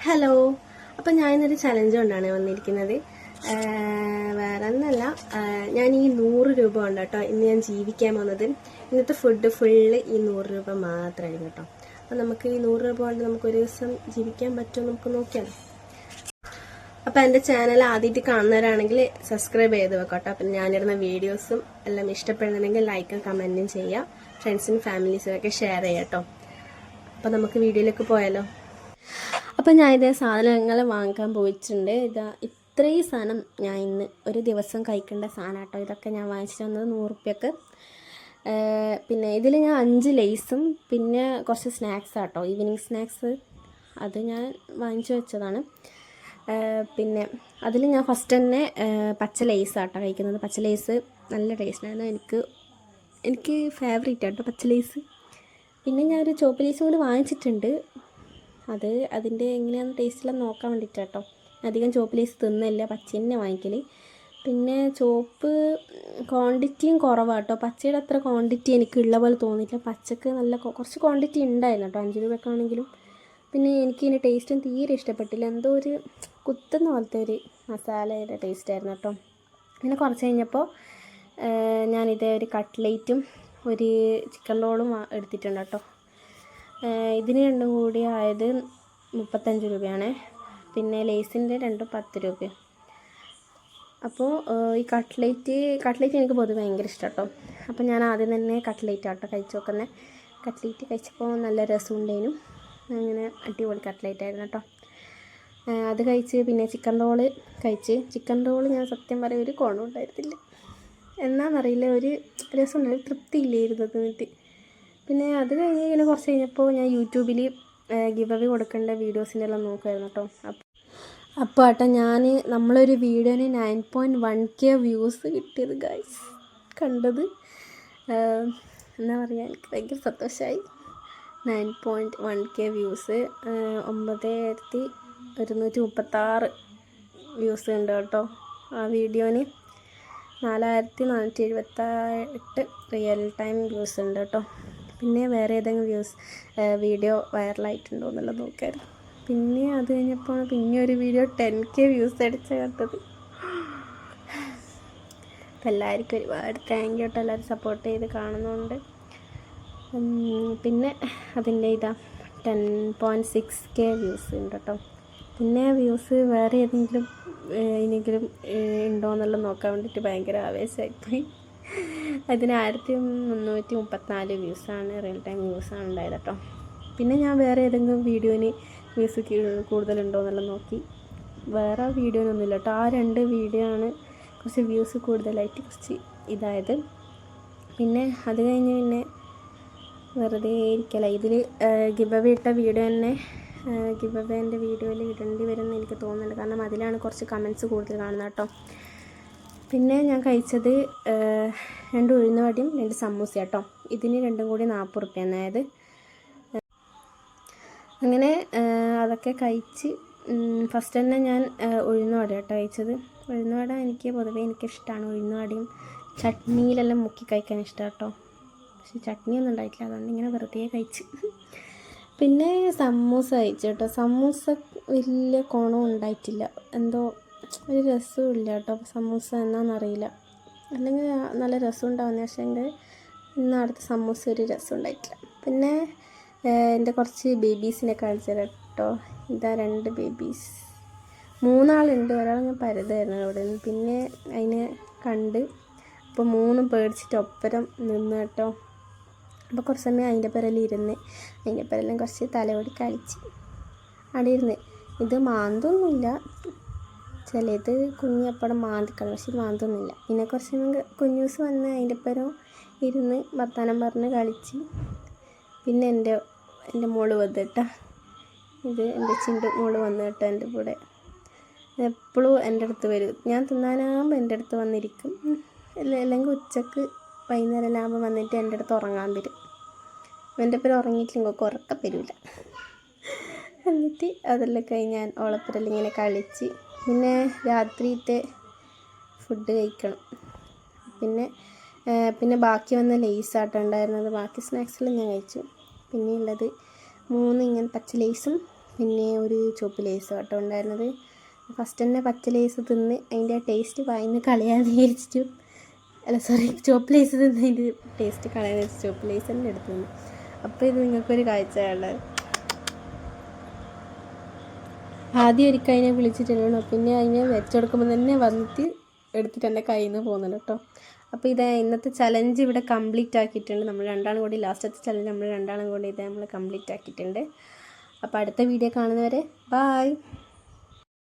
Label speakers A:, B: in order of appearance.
A: Hello, അപ്പം ഞാനിന്നൊരു challenge കൊണ്ടാണ് വന്നിരിക്കുന്നത്. വേറെ ഒന്നല്ല, ഞാൻ ഈ 100 രൂപ കൊണ്ട് കേട്ടോ ഇന്ന് ഞാൻ ജീവിക്കാൻ പോകുന്നത്. ഇന്നത്തെ ഫുഡ് ഫുള്ള് ഈ 100 രൂപ മാത്രമായിരിക്കും കേട്ടോ. അപ്പം നമുക്ക് ഈ 100 രൂപ കൊണ്ട് നമുക്കൊരു ദിവസം ജീവിക്കാൻ പറ്റുമോ നമുക്ക് നോക്കിയാലോ. അപ്പം എൻ്റെ ചാനൽ ആദ്യമായിട്ട് കാണുന്നവരാണെങ്കിൽ സബ്സ്ക്രൈബ് ചെയ്ത് വെക്കോട്ടോ. അപ്പം ഞാനിടുന്ന വീഡിയോസും എല്ലാം ഇഷ്ടപ്പെടുന്നുണ്ടെങ്കിൽ ലൈക്കും കമൻറ്റും ചെയ്യുക. ഫ്രണ്ട്സിനും ഫാമിലീസിനും ഒക്കെ ഷെയർ ചെയ്യാം കേട്ടോ. അപ്പം നമുക്ക് വീഡിയോയിലേക്ക് പോയാലോ. അപ്പം ഞാൻ ഇതേ സാധനങ്ങൾ വാങ്ങിക്കാൻ പോയിട്ടുണ്ട്. ഇത്രയും സാധനം ഞാൻ ഇന്ന് ഒരു ദിവസം കഴിക്കേണ്ട സാധനം കേട്ടോ. ഇതൊക്കെ ഞാൻ വാങ്ങിച്ചിട്ട് വന്നത് 100 റുപ്യക്ക്. പിന്നെ ഇതിൽ ഞാൻ 5 ലേസും പിന്നെ കുറച്ച് സ്നാക്സ് ആട്ടോ, ഈവനിങ് സ്നാക്സ്, അത് ഞാൻ വാങ്ങിച്ചു വെച്ചതാണ്. പിന്നെ അതിൽ ഞാൻ ഫസ്റ്റ് തന്നെ പച്ച ലേസ് ആട്ടോ കഴിക്കുന്നത്. പച്ച ലേസ് നല്ല ടേസ്റ്റായിരുന്നു, എനിക്ക് ഫേവറേറ്റ് ആട്ടോ പച്ച ലേസ്. പിന്നെ ഞാനൊരു ചോപ്പ് ലേസ് കൂടി വാങ്ങിച്ചിട്ടുണ്ട്. അതിൻ്റെ എങ്ങനെയാണെന്ന് ടേസ്റ്റിലെന്ന് നോക്കാൻ വേണ്ടിയിട്ടാട്ടോ. അധികം ചോപ്പ് ലേസ് തിന്നില്ല, പച്ച തന്നെ വാങ്ങിക്കൽ. പിന്നെ ചോപ്പ് ക്വാണ്ടിറ്റിയും കുറവാട്ടോ, പച്ചയുടെ അത്ര ക്വാണ്ടിറ്റി എനിക്കുള്ള പോലെ തോന്നിയില്ല. പച്ചക്ക് നല്ല കുറച്ച് ക്വാണ്ടിറ്റി ഉണ്ടായിരുന്നു കേട്ടോ, 5 രൂപക്കാണെങ്കിലും. പിന്നെ എനിക്കിതിൻ്റെ ടേസ്റ്റും തീരെ ഇഷ്ടപ്പെട്ടില്ല, എന്തോ ഒരു കുത്തുന്ന പോലത്തെ ഒരു മസാലയുടെ ടേസ്റ്റായിരുന്നു കേട്ടോ. പിന്നെ കുറച്ച് കഴിഞ്ഞപ്പോൾ ഞാനിതേ ഒരു കട്ട്ലേറ്റും ഒരു ചിക്കൻ റോളും എടുത്തിട്ടുണ്ട് കേട്ടോ. ഇതിന് രണ്ടും കൂടി ആയത് 35 രൂപയാണ്. പിന്നെ ലേസിൻ്റെ രണ്ടും 10 രൂപയും. അപ്പോൾ ഈ കട്ട്ലേറ്റ് എനിക്ക് പൊതുവെ ഭയങ്കര ഇഷ്ടം കേട്ടോ. അപ്പോൾ ഞാൻ ആദ്യം തന്നെ കട്ട്ലേറ്റ് ആട്ടോ കഴിച്ച് നോക്കുന്നത്. കട്ട്ലേറ്റ് കഴിച്ചപ്പോൾ നല്ല രസമുണ്ടേനു, അങ്ങനെ അടിപൊളി കട്ട്ലേറ്റ് ആയിരുന്നു കേട്ടോ. അത് കഴിച്ച് പിന്നെ ചിക്കൻ റോള് കഴിച്ച്. ചിക്കൻ റോള് ഞാൻ സത്യം പറയാം ഒരു കോണം ഉണ്ടായിരുന്നില്ല, എന്നാന്നറിയില്ല, ഒരു രസമുണ്ടായി, തൃപ്തിയില്ലായിരുന്നു തിന്നിട്ട്. പിന്നെ അത് കഴിഞ്ഞ് ഇങ്ങനെ കുറച്ച് കഴിഞ്ഞപ്പോൾ ഞാൻ യൂട്യൂബിൽ ഗിവ് അവേ കൊടുക്കേണ്ട വീഡിയോസിൻ്റെ എല്ലാം നോക്കുമായിരുന്നു കേട്ടോ. അപ്പോൾ ആട്ടോ നമ്മളൊരു വീഡിയോന് 9.1K വ്യൂസ് കിട്ടിയത് ഗൈസ്, കണ്ടത് എന്താ പറയുക, എനിക്ക് ഭയങ്കര സന്തോഷമായി. 9.1K വ്യൂസ്, 9136 വ്യൂസ് ഉണ്ട് കേട്ടോ ആ വീഡിയോന്. 4478 റിയൽ ടൈം വ്യൂസ് ഉണ്ട് കേട്ടോ. പിന്നെ വേറെ ഏതെങ്കിലും വീഡിയോ വൈറലായിട്ടുണ്ടോ എന്നുള്ളത് നോക്കായിരുന്നു. പിന്നെ അത് കഴിഞ്ഞപ്പോൾ പിന്നെ ഒരു വീഡിയോ 10K വ്യൂസ് അടിച്ച കണ്ടത്. അപ്പം എല്ലാവർക്കും ഒരുപാട് താങ്ക് യു കേട്ടോ, എല്ലാവരും സപ്പോർട്ട് ചെയ്ത് കാണുന്നുണ്ട്. പിന്നെ അതിൻ്റെ 10.6K വ്യൂസ് ഉണ്ട് കേട്ടോ. പിന്നെ വ്യൂസ് വേറെ ഏതെങ്കിലും ഉണ്ടോ എന്നുള്ളത് നോക്കാൻ വേണ്ടിയിട്ട് ഭയങ്കര ആവേശമായിപ്പോയി. അതിന് 1334 വ്യൂസാണ്, റിയൽ ടൈം വ്യൂസാണ് ഉണ്ടായത് കേട്ടോ. പിന്നെ ഞാൻ വേറെ ഏതെങ്കിലും വീഡിയോന് വ്യൂസ് കൂടുതലുണ്ടോ എന്നുള്ളത് നോക്കി, വേറെ വീഡിയോനൊന്നുമില്ല കേട്ടോ. ആ 2 വീഡിയോ ആണ് കുറച്ച് വ്യൂസ് കൂടുതലായിട്ട് കുറച്ച് ഇതായത്. പിന്നെ അത് കഴിഞ്ഞ് പിന്നെ വെറുതെ ഇരിക്കല. ഇതിൽ ഗിവ് അവേ ഇട്ട വീഡിയോ തന്നെ ഗിവ് അവേൻ്റെ വീഡിയോയിൽ ഇടേണ്ടി വരുമെന്ന് എനിക്ക് തോന്നുന്നുണ്ട്, കാരണം അതിലാണ് കുറച്ച് കമൻറ്റ്സ് കൂടുതൽ കാണുന്നത് കേട്ടോ. പിന്നെ ഞാൻ കഴിച്ചത് 2 ഉഴുന്നുവടയും 2 സമൂസ കേട്ടോ. ഇതിന് രണ്ടും കൂടി 40 റുപ്യാണ് ആയത്. അങ്ങനെ അതൊക്കെ കഴിച്ച് ഫസ്റ്റ് തന്നെ ഞാൻ ഉഴുന്നുവട കേട്ടോ കഴിച്ചത്. ഉഴുന്നുവട എനിക്ക് പൊതുവേ എനിക്കിഷ്ടമാണ്. ഉഴുന്നുവടയും ചട്നിയിലെല്ലാം മുക്കി കഴിക്കാൻ ഇഷ്ടമാണ് കേട്ടോ. പക്ഷെ ചട്നിയൊന്നും ഉണ്ടായിട്ടില്ല, അതുകൊണ്ട് ഇങ്ങനെ വെറുതെ കഴിച്ച്. പിന്നെ സമൂസ കഴിച്ചു കേട്ടോ. സമൂസ വലിയ കോണവും ഉണ്ടായിട്ടില്ല, എന്തോ ഒരു രസവും ഇല്ല കേട്ടോ സമൂസ, എന്നാണെന്നറിയില്ല. അല്ലെങ്കിൽ നല്ല രസം ഉണ്ടാവുന്ന, പക്ഷേ ഇന്ന് അടുത്ത സമൂസ ഒരു രസം ഉണ്ടായിട്ടില്ല. പിന്നെ എൻ്റെ കുറച്ച് ബേബീസിനെ കാണിച്ചു തരാം കേട്ടോ. ഇതാ 2 ബേബീസ്, 3 ആളുണ്ട്. ഒരാൾ ഞാൻ പരതായിരുന്നു അവിടെ നിന്ന്, പിന്നെ അതിനെ കണ്ട് അപ്പോൾ 3 പേടിച്ചിട്ട് ഒപ്പരം നിന്ന് കേട്ടോ. അപ്പോൾ കുറച്ച് സമയം അതിൻ്റെ പേരെല്ലാം കുറച്ച് തലയോടി കളിച്ച് അവിടെ ഇരുന്ന്. ഇത് മാന്തൊന്നുമില്ല, ചിലത് കുഞ്ഞപ്പടം മാന്തിക്കള, പക്ഷെ മാന്തൊന്നുമില്ല. പിന്നെ കുറച്ച് കുഞ്ഞൂസ് വന്ന് അതിൻ്റെ പേരും ഇരുന്ന് വർത്താനം പറഞ്ഞ് കളിച്ച്. പിന്നെ എൻ്റെ മോള് വന്നു കേട്ടോ. ഇത് എൻ്റെ ചിൻ്റെ മോള് വന്നു കേട്ടോ എൻ്റെ കൂടെ. എപ്പോഴും എൻ്റെ അടുത്ത് വരും, ഞാൻ തിന്നാനാകുമ്പോൾ എൻ്റെ അടുത്ത് വന്നിരിക്കും. അല്ലെങ്കിൽ ഉച്ചക്ക് വൈകുന്നേരം ആകുമ്പോൾ വന്നിട്ട് എൻ്റെ അടുത്ത് ഉറങ്ങാൻ വരും. എൻ്റെ പേര് ഉറങ്ങിയിട്ടില്ലെങ്കിൽ ഉറക്കം വരില്ല. എന്നിട്ട് അതെല്ലാം കഴിഞ്ഞ് ഞാൻ ഓളപ്പുരയിൽ ഇങ്ങനെ കളിച്ച്. പിന്നെ രാത്രിയിലത്തെ ഫുഡ് കഴിക്കണം. പിന്നെ ബാക്കി വന്ന ലേസാട്ടം ഉണ്ടായിരുന്നത്, ബാക്കി സ്നാക്സെല്ലാം ഞാൻ കഴിച്ചു. പിന്നെ ഉള്ളത് 3 ഇങ്ങനെ പച്ച ലേസും പിന്നെ ഒരു ചുവപ്പ് ലേസ് കേട്ടോ ഉണ്ടായിരുന്നത്. ഫസ്റ്റ് തന്നെ പച്ച ലേസ് തിന്ന് അതിൻ്റെ ടേസ്റ്റ് വായിന്ന് കളയാന്ന് വിചാരിച്ചിട്ട്, അല്ല സോറി, ചുവപ്പ് ലേസ് തിന്ന് അതിൻ്റെ ടേസ്റ്റ് കളയാന്ന് വെച്ച് ചുവപ്പ് ലേസ് തന്നെ എടുത്തു തിന്നു. അപ്പോൾ ഇത് നിങ്ങൾക്കൊരു കാഴ്ചയാണ്. ആദ്യം ഒരിക്കൽ അതിനെ വിളിച്ചിട്ടുണ്ടോ, പിന്നെ അതിനെ വെച്ചെടുക്കുമ്പോൾ തന്നെ വന്നിട്ട് എടുത്തിട്ട് എൻ്റെ കയ്യിൽ നിന്ന് പോകുന്നുണ്ട് കേട്ടോ. അപ്പോൾ ഇത് ഇന്നത്തെ ചലഞ്ച് ഇവിടെ കംപ്ലീറ്റ് ആക്കിയിട്ടുണ്ട്. നമ്മൾ രണ്ടാളും കൂടി ലാസ്റ്റത്തെ ചലഞ്ച് നമ്മൾ രണ്ടാളും കൂടി ഇത് നമ്മൾ കംപ്ലീറ്റ് ആക്കിയിട്ടുണ്ട്. അപ്പോൾ അടുത്ത വീഡിയോ കാണുന്നവരെ ബായ്.